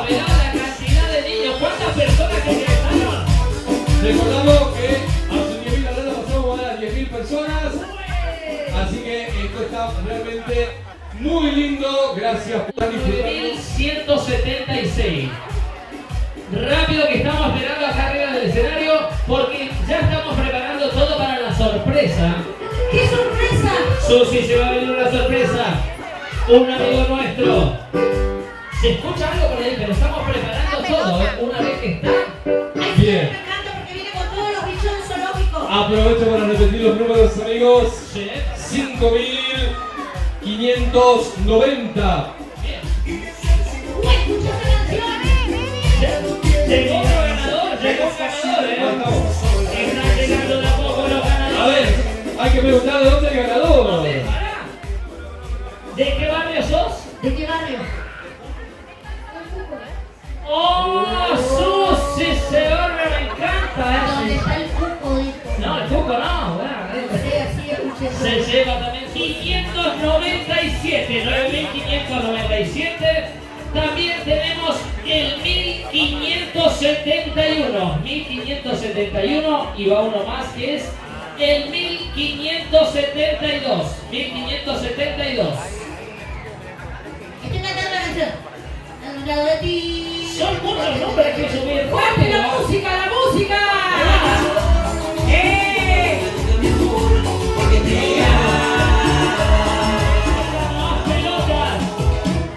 Mirá la cantidad de niños, ¿cuántas personas que ingresaron? Recordamos que hace 10.000 la rata pasamos a 10.000 personas. Así que esto está realmente muy lindo. Gracias por disfrutar. 9.176. Rápido que estamos esperando acá arriba del escenario porque ya estamos preparando todo para la sorpresa. ¡Qué sorpresa! Susi, se va a venir una sorpresa. Un amigo nuestro. Se escucha algo por ahí, pero estamos preparando todo, ¿eh? Una vez que está. Bien. Me encanta porque viene con todos los bichos zoológicos. Aprovecho para repetir los números, amigos. Sí. 5.590. Llegó otro ganador, llegó un ganador, Están llegando de a poco los ganadores. A ver, hay que preguntar de dónde es el ganador. ¿De qué barrio sos? ¿De qué barrio? ¡Oh, Susi! Ese barrio me encanta. ¿Dónde está el cuco? No, el cuco no. Bueno, se lleva también 597, 9.597. También tenemos el 1571. 1571 y va uno más que es el 1572. 1572. Estoy cantando la canción. Enamorado de ti. Son muchos nombres que subir. ¡Fuerte la música, la música! Porque te más pelotas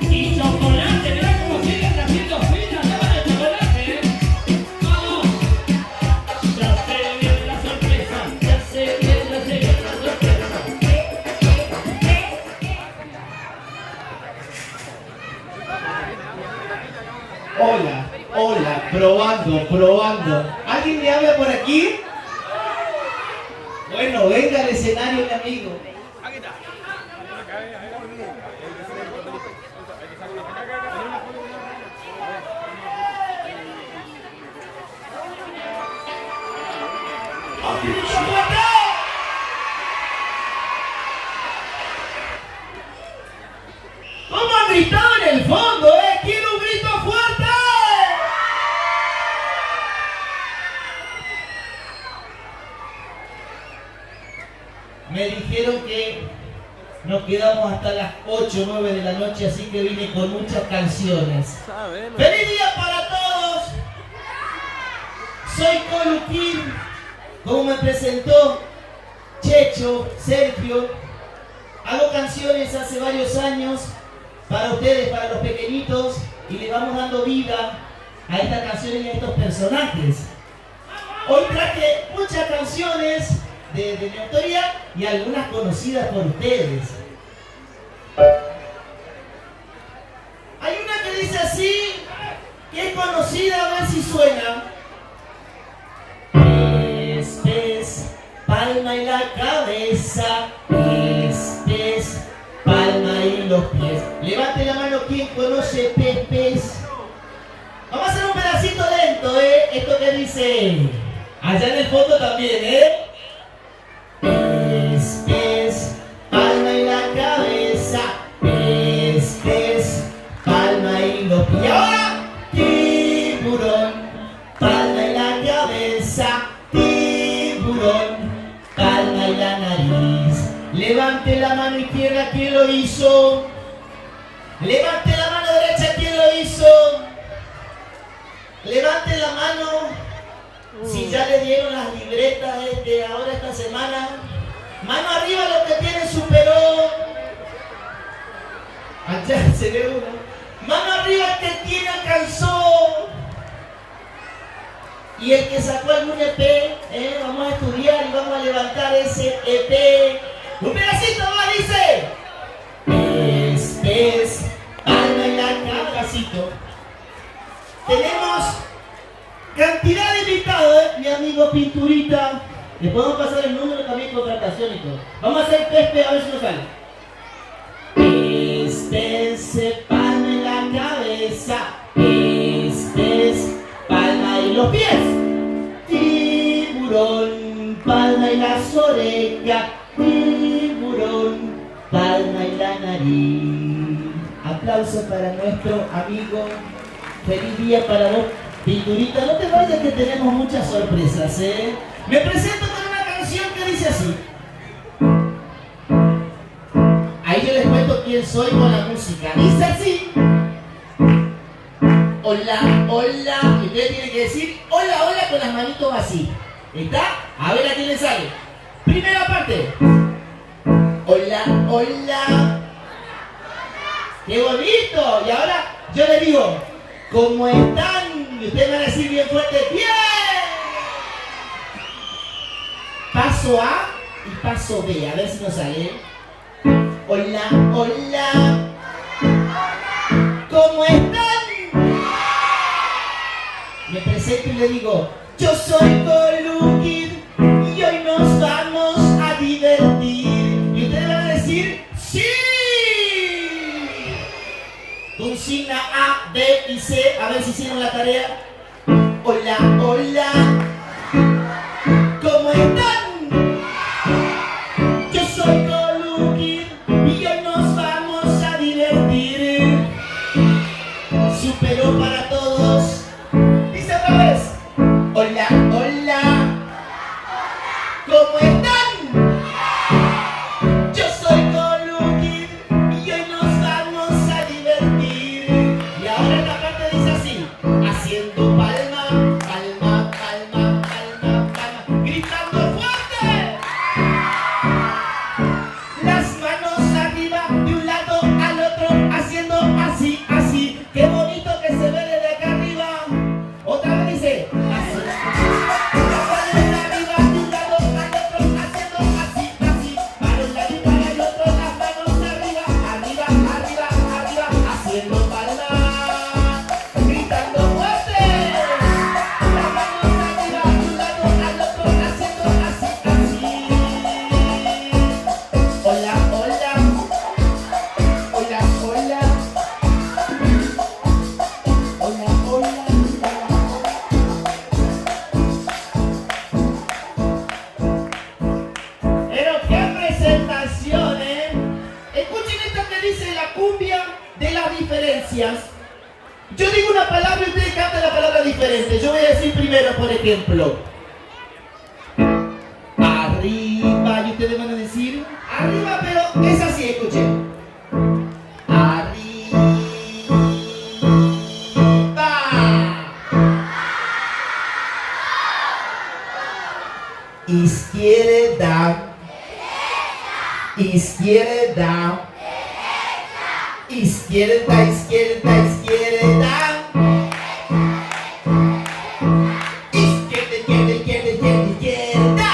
y chocolate. Mirá cómo siguen haciendo filas de chocolate. Vamos. Ya se viene la sorpresa. Ya se viene la sorpresa. Hola, hola, probando. ¿Alguien me habla por aquí? Bueno, venga al escenario, mi amigo. ¿Cómo han gritado en el fondo, ¡Quiero un grito fuerte! Me dijeron que nos quedamos hasta las 8 o 9 de la noche, así que vine con muchas canciones. ¡Feliz día para todos! Soy Coluquín, como me presentó Checho, Sergio. Hago canciones hace varios años para ustedes, para los pequeñitos, y le vamos dando vida a estas canciones y a estos personajes. Hoy traje muchas canciones de mi autoría y algunas conocidas por ustedes. Hay una que dice así, que es conocida, a ver si suena. Pez, palma y la cabeza, pez, palma y los pies. Levante la mano quien conoce pez. Vamos a hacer un pedacito lento, Esto que dice, allá en el fondo también, Pez, palma y la cabeza, pez, palma y los pies. Y ahora, tiburón, palma y la cabeza, tiburón, palma y la nariz. Levante la mano izquierda, ¿quién lo hizo? Levante la mano derecha, ¿quién lo hizo? Levante la mano si ya le dieron las libretas de ahora esta semana. Mano arriba los que tienen superó. Allá se ve uno. Mano arriba el que tiene alcanzó. Y el que sacó algún EP, vamos a estudiar y vamos a levantar ese EP. Un pedacito más dice. Pez, palma y la cabecito. Tenemos cantidad de invitados, mi amigo Pinturita. Le podemos pasar el número también, contratación y todo. Vamos a hacer pez, a ver si nos sale. Pez, palma en la cabeza. Pez, palma y los pies. tiburón, palma y las orejas, tiburón, palma y la nariz. Aplausos para nuestro amigo. Feliz día para vos. Pinturita, no te vayas que tenemos muchas sorpresas, ¿eh? Me presento con una canción que dice así. Ahí yo les cuento quién soy con la música. Dice así. Hola, hola. Y ustedes tienen que decir hola, hola con las manitos así. ¿Está? A ver a quién le sale. Primera parte. Hola, hola. ¡Qué bonito! Y ahora yo les digo, ¿cómo están? Y ustedes van a decir bien fuerte, ¡bien! Paso A y paso B. A ver si nos sale. Hola, hola. ¿Cómo están? Me presento y le digo, yo soy Golukid y hoy nos vamos a divertir. Y ustedes van a decir, ¡sí! Consigna A, B y C, a ver si hicieron la tarea. Hola, hola. ¿Cómo están? Yo soy Golukid y hoy nos vamos a divertir. Superó para todos. Dice otra vez. Hola, hola. ¿Cómo están? Yo soy Golukid y hoy nos vamos a divertir. Y ahora esta parte dice así. Haciendo palma, palma, palma, palma, palma. Gritando fuerte. Las manos arriba de un lado al otro. Haciendo así, así. Qué bonito que se ve desde acá arriba. Otra vez dice. Así. Las manos arriba de un lado al otro. Haciendo así, así. Para un lado y para el otro. Las manos arriba, arriba, arriba, arriba. Haciendo palma. Gritando fuerte. Las manos arriba de un lado al otro. Haciendo así, así. Hola, hola. Hola, hola. Hola, hola. Pero qué presentación, ¿eh? Escuchen esto que dice la cumbia de las diferencias. Yo digo una palabra y ustedes cantan la palabra diferente. Yo voy a decir primero, por ejemplo, arriba, y ustedes van a decir arriba, pero es así, escuchen. Arriba. Izquierda. Izquierda. Izquierda, izquierda, izquierda. Izquierda, izquierda, izquierda, izquierda, izquierda.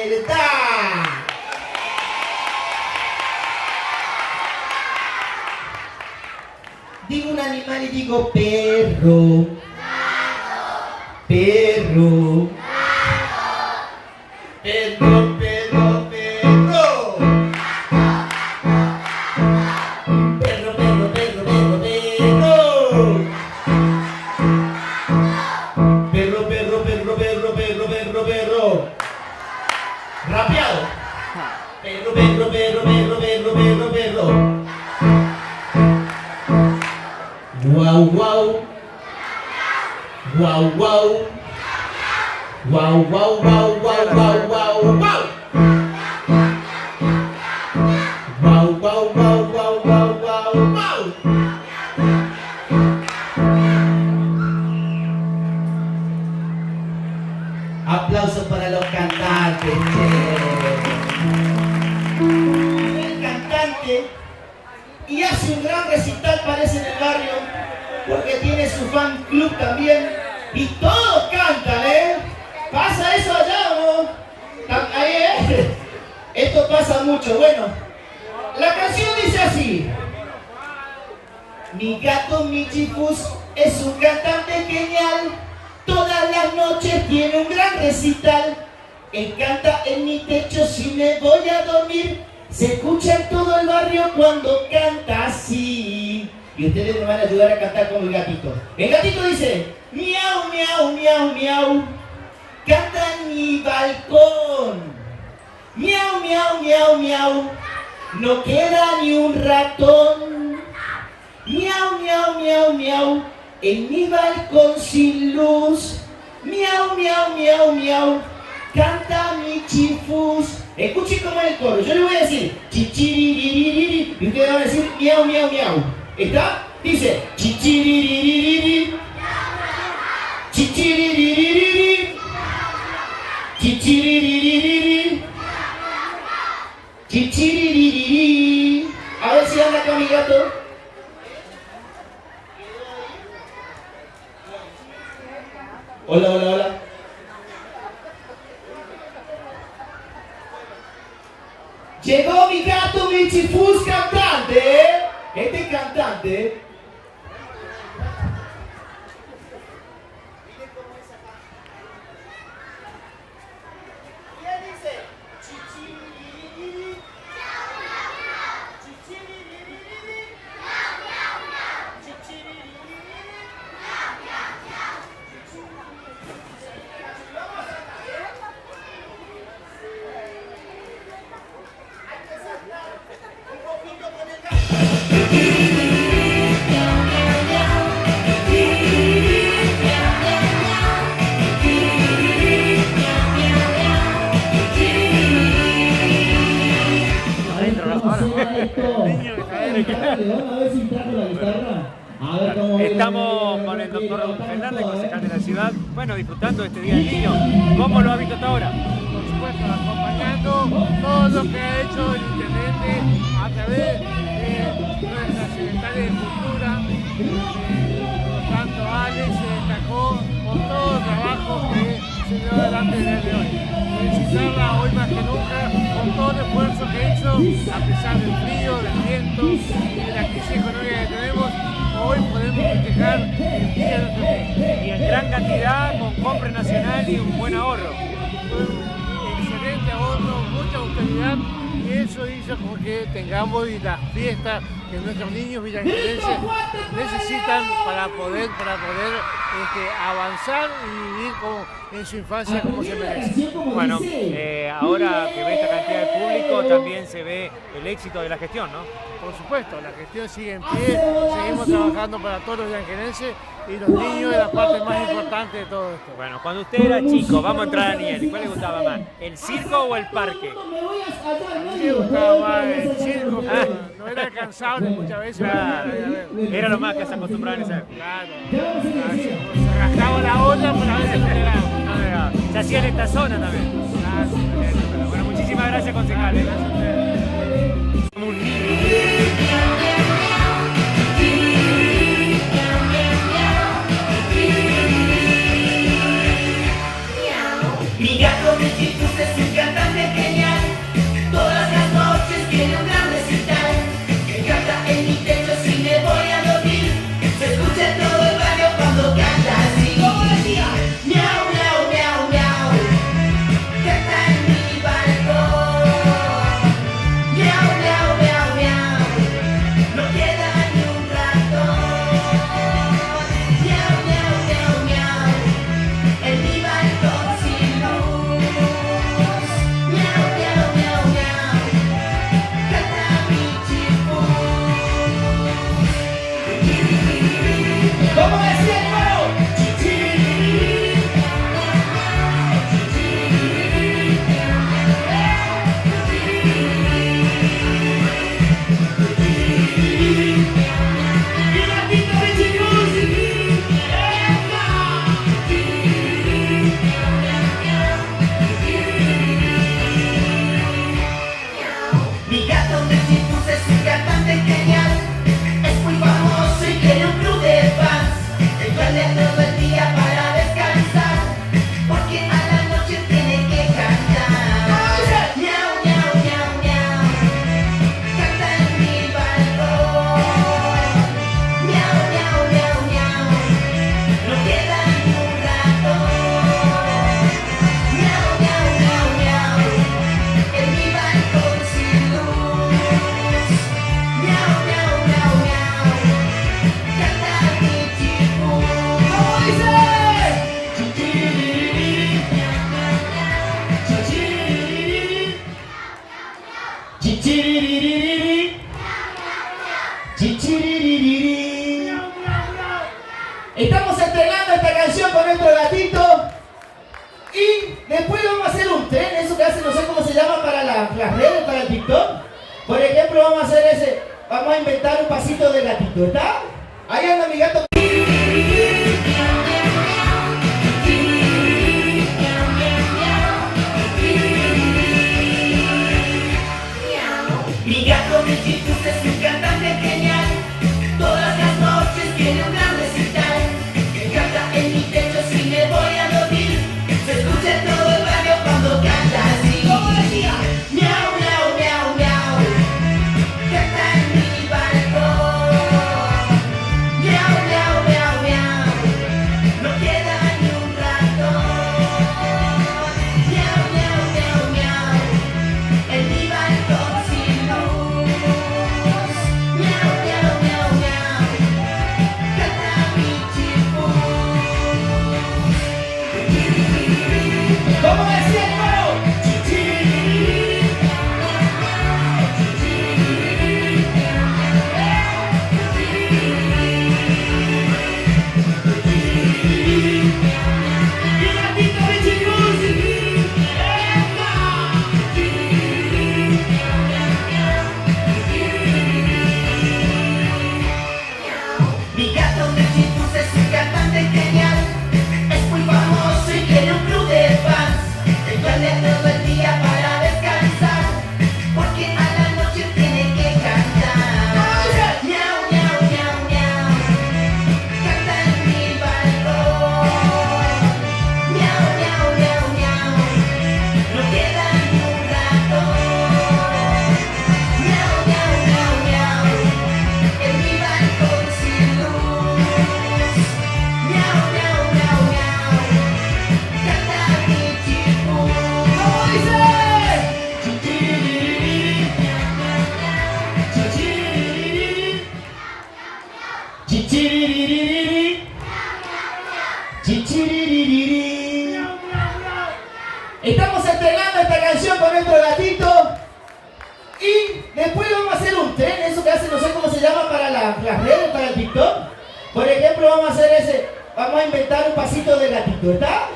Izquierda. Digo un animal y digo perro. Perro. Perro, perro, perro. Perro, perro, perro, perro, perro. Perro, perro, perro, perro, perro, perro, perro. Rapeado. Perro, perro, perro, perro, perro, perro, perro. Guau, guau. Guau, guau. Guau, guau, guau, guau, guau, guau, guau. Guau, guau, guau, guau, guau, guau, guau. Aplausos para los cantantes. El cantante y hace un gran recital, parece, en el barrio, porque tiene su fan club también y todos cantan, ¿eh? ¿Pasa eso allá o no? Ahí, ¿eh? Esto pasa mucho. Bueno, la canción dice así. Mi gato Michifus es un cantante genial. Todas las noches tiene un gran recital. Él canta en mi techo si me voy a dormir. Se escucha en todo el barrio cuando canta. y ustedes me van a ayudar a cantar como el gatito. El gatito dice, miau, miau, miau, miau, canta en mi balcón. Miau, miau, miau, miau, no queda ni un ratón. Miau, miau, miau, miau, en mi balcón sin luz. Miau, miau, miau, miau, canta mi chifus. Escuchen cómo es el coro. Yo le voy a decir chichiriririri y ustedes van a decir miau, miau, miau. ¿Está? Dice chichiriririri, chichiriririri, chichiriririri, chichiriririri. A ver si anda acá mi gato. Hola, hola, hola. Llegó mi gato, mi chifus cantante. Este cantante. Estamos con el doctor Raúl Fernández, concejal de la ciudad, bueno, disfrutando de este Día del Niño. ¿Cómo lo ha visto hasta ahora? Por supuesto, acompañando todo lo que ha hecho el intendente a través de nuestra secretaria de Cultura. Por lo tanto, Ale se destacó por todo el trabajo que se llevó adelante el día de hoy. Felicitarla hoy más que nunca por todo el esfuerzo que ha hecho, a pesar del frío, del viento y de la crisis económica que tenemos. Hoy podemos festejar el Día de nuestro país. Y en gran cantidad, con compra nacional y un buen ahorro. Un excelente ahorro, mucha austeridad, y eso hizo como que tengamos las fiestas que nuestros niños villanquerenses necesitan para poder avanzar y vivir en su infancia como se merece. Bueno, ahora que ve esta cantidad de público, también se ve el éxito de la gestión, ¿no? Por supuesto, la gestión sigue en pie, seguimos trabajando para todos los villanquerenses y los niños es la parte más importante de todo esto. Bueno, cuando usted era chico, vamos a entrar a nivel, ¿cuál le gustaba más? ¿El circo o el parque? A mí me gustaba más el circo, pero no era alcanzable muchas veces. Claro. Era lo más que se acostumbraba en esa época. Claro, se rascaba la olla, pero a veces no llegaba. Se hacía en esta zona también. Claro. Bueno, muchísimas gracias, concejal. Gracias a ustedes. Mi gato, mi chifus es un cantante genial. Todas las noches tiene un gran recital. Que canta en mi techo si me voy a dormir. Se escucha en todo el barrio cuando canta así. ¿Cómo decía? Miau, miau, miau, miau. Canta en mi balcón. Miau, miau, miau, miau. estrenando esta canción con nuestro gatito. Y después vamos a hacer un tren, eso que hacen, no sé cómo se llama para las redes, para el TikTok. Por ejemplo, vamos a hacer ese, vamos a inventar un pasito de gatito, ¿está? Ahí anda mi gato. Mi gato de chicos es un cantante genial. Todas las noches tiene un gran recital. Me canta en mi techo si me voy a dormir. Se escucha en todo el barrio cuando canta así. ¿Cómo decía? Miau, miau, miau, miau. Canta en mi balcón. Miau, miau, miau, miau. No queda ni un ratón. Miau, miau, miau, miau. En mi balcón sin luz. Miau, miau, miau, miau. Canta mi chipú. ¿Cómo decía el coro? Mi gato de chipus es un cantante genial. Es muy famoso y tiene un club de fans. Él duerme todo el día para descansar, porque a la noche tiene que cantar. Miau, miau, miau, miau. Canta en mi balcón. Miau, miau, miau, miau. No queda ni un ratón. Miau, miau, miau, miau. En mi balcón sin luz. Miau, miau, miau, miau. Canta mi chipú. ¿Cómo dice? Chichiriririri. Chichiriririri. Estamos estrenando esta canción con nuestro gatito. Y después vamos a hacer un tren, eso que hacen, no sé cómo se llama para las redes, para el TikTok. Por ejemplo, vamos a hacer ese, vamos a inventar un pasito de gatito, ¿está?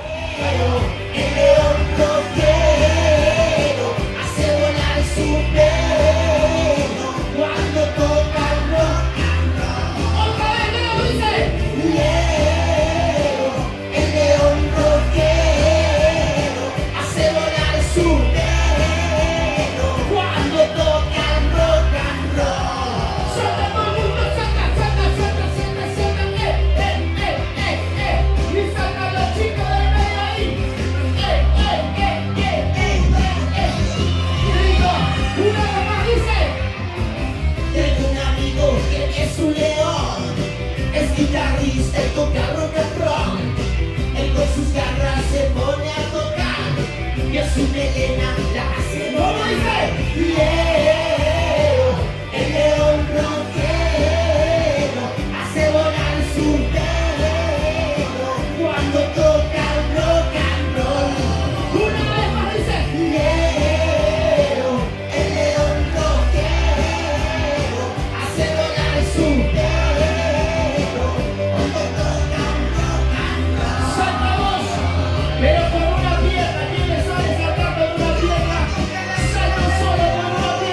El león rockero hace volar su pelo cuando toca el rock and roll. ¡Otra vez, Leo, dice! Leo, el león rockero hace volar su pelo cuando toca el rock and roll. ¡Suelta todo el mundo! ¡Suelta, suelta, suelta, suelta, suelta! ¡Y saca a los chicos del medio ahí! Y digo, una vez más dice: tengo un amigo que es un león, es guitarrista y toca rock and roll. Él con sus garras se pone a tocar y a su melena la hace volar. Leo, el león rockero hace volar su pelo cuando toca el rock and roll. Una vez más dice: Leo, el león rockero hace volar su pelo cuando toca el rock and roll. Salta vos, pero con una pierna. ¿Quién le sabe saltar con una pierna? Salto solo con una pierna.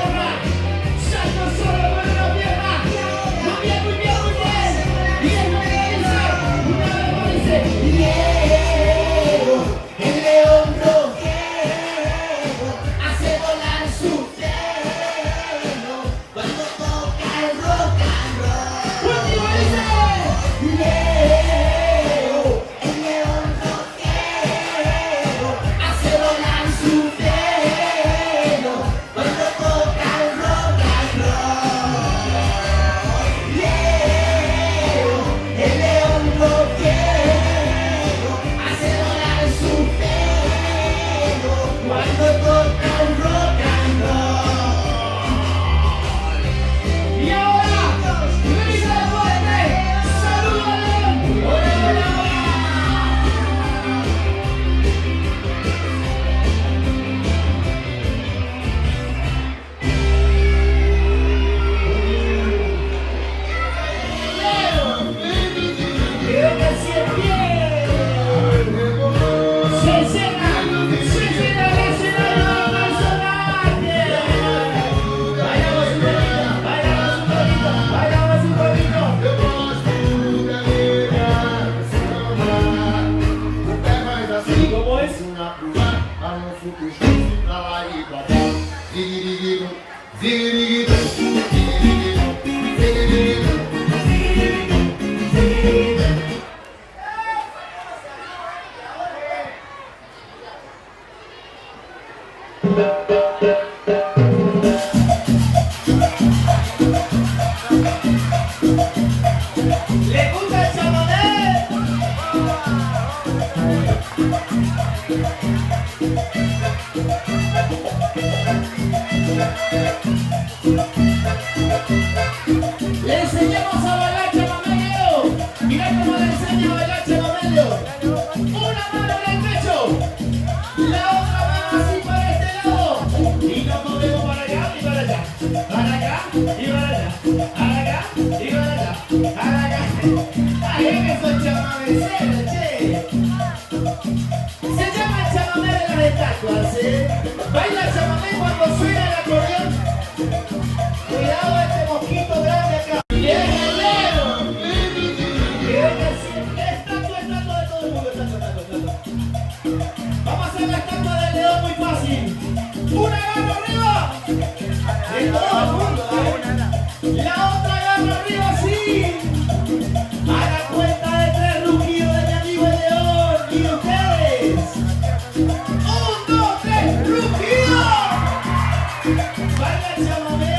Baila el chamamé cuando suena el acordeón. Cuidado este mosquito grande acá. ¡Bien, Leo! Estatua de todo el mundo. Estatua. Vamos a hacer la estatua del león muy fácil. Una garra arriba. De todo el mundo, La otra garra arriba, sí. A la cuenta de 3 rugidos de mi amigo el león. Y ustedes. 1, 2, 3, rugido. Baila el chamamé.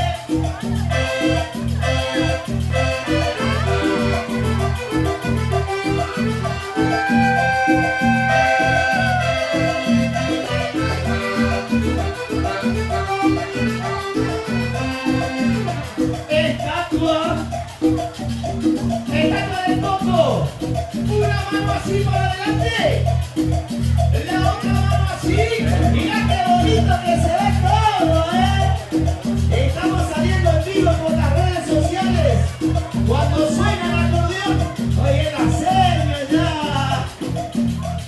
Estatua del coco. Una mano así para adelante. La otra mano así. Mirá qué bonito que se ve todo, Estamos saliendo en vivo por las redes sociales. Cuando suena el acordeón, oye la seña ya.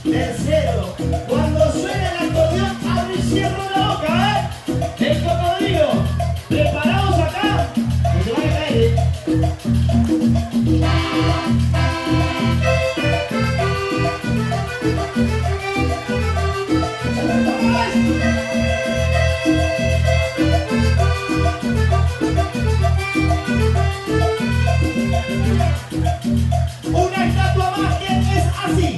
Tercero, cuando suena el acordeón, abro y cierro la boca, El cocodrilo. ¿Preparados acá? Que se vaya a caer, Una estatua más que es así.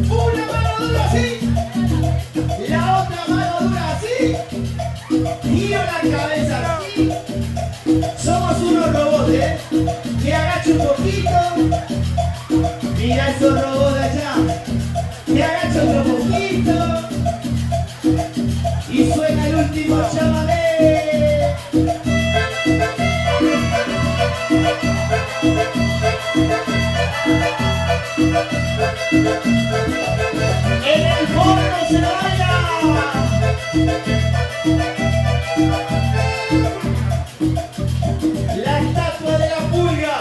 Una mano dura así. La otra mano dura así. Giro la cabeza así. Somos unos robots, Me agacho un poquito. Mira esos robots de allá. Me agacho otro poquito. Y suena el último chamamé. En el fondo se baila. La estatua de la pulga,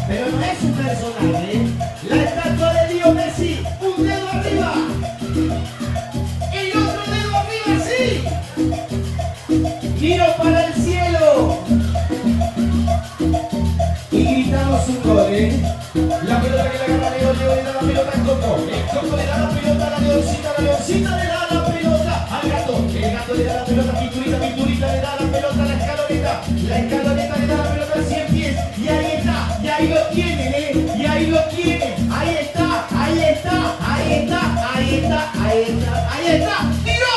pero no es un personaje, La estatua de Leo Messi, un dedo arriba, el otro dedo arriba, sí. Miro para el cielo y gritamos un gol, La pelota que la agarra Leo, Leo le da la pelota al Coco, el Coco le da la pelota a la leoncita le da la pelota al gato, el gato le da la pelota a Pinturita, Pinturita le da la pelota a la escaloneta le da la pelota a 100 pies, y ahí está, y ahí lo tienen, y ahí lo tienen, ahí está, ¡tiró!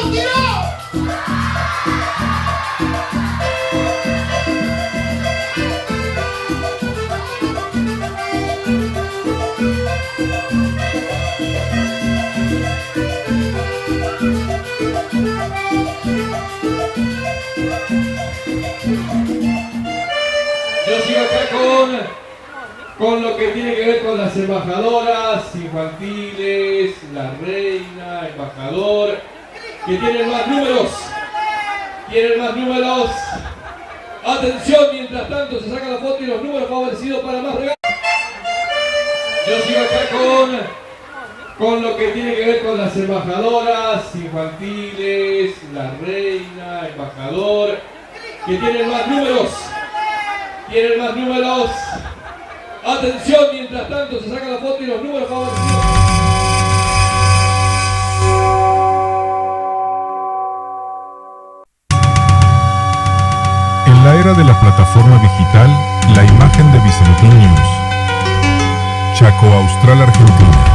Yo sigo acá con lo que tiene que ver con las embajadoras infantiles, la reina, embajador, que tienen más números. Atención, mientras tanto se saca la foto y los números favorecidos para más regalos. Yo sigo acá con lo que tiene que ver con las embajadoras infantiles, la reina, embajador, que tienen más números. Atención, mientras tanto se saca la foto y los números favorecidos. En la era de la plataforma digital, la imagen de Bicelotín News. Chaco Austral, Argentina.